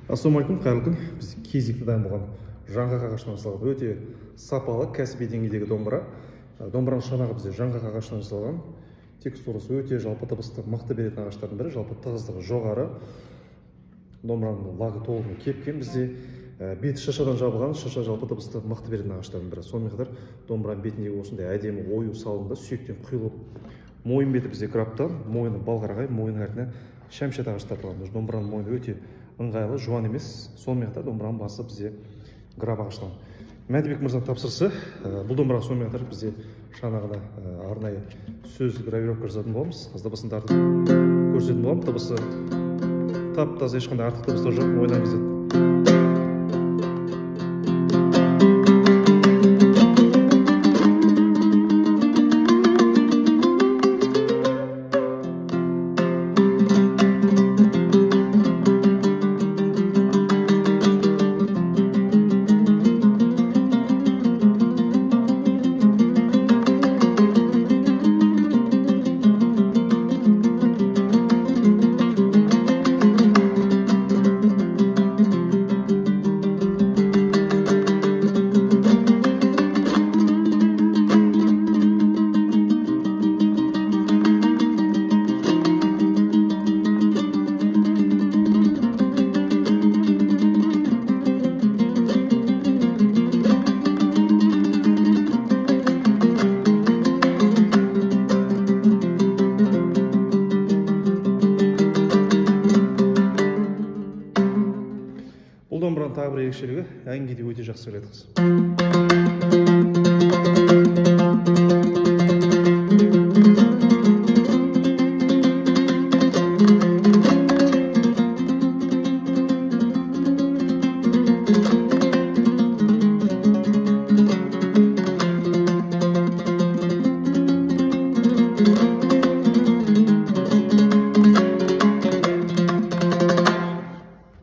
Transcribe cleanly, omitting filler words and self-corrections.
Ассалаумағалейкум, қайырлы күн. Біз кезекті дайын болған жаңғақ ағашынан жасалған өте сапалы кәсіби деңгейдегі домбыра. Домбыраның шығанағы бізде жаңғақ ағашынан жасалған. Текстурасы өте жалпы дыбысты мықты беретін ағаштардың бірі, жалпы тығыздығы жоғары. Домбыраның лагы толығымен кепкен. Бізде беті шышадан жабылған, шыша жалпы дыбысты мықты беретін ағаштардың бірі. Сонымен қатар домбыраның бетіндегі осындай әдемі ою салынды, сүйектен құйылып. Мойын беті бізде граптан, мойыны балқарағай, мойынның артына шәмшат ағаш тартылған. Домбыраның мойны өте ыңғайлы, жуан емес. Сонымен қатар домбыраның басы бізде граб ағаштан. Мәдібек мырзаның тапсырысы, бұл домбыраға сонымен қатар бізде шанағына арнайы сөз гравировка жасайтын боламыз. Дыбысын тартып көрсететін боламыз. Дыбысы тап-таза, ешқандай артық дыбыстар жоқ, ойнаған кезде. Бұл домбыраның тағы бір ерекшелігі, әнге де өте жақсы келеді қыз.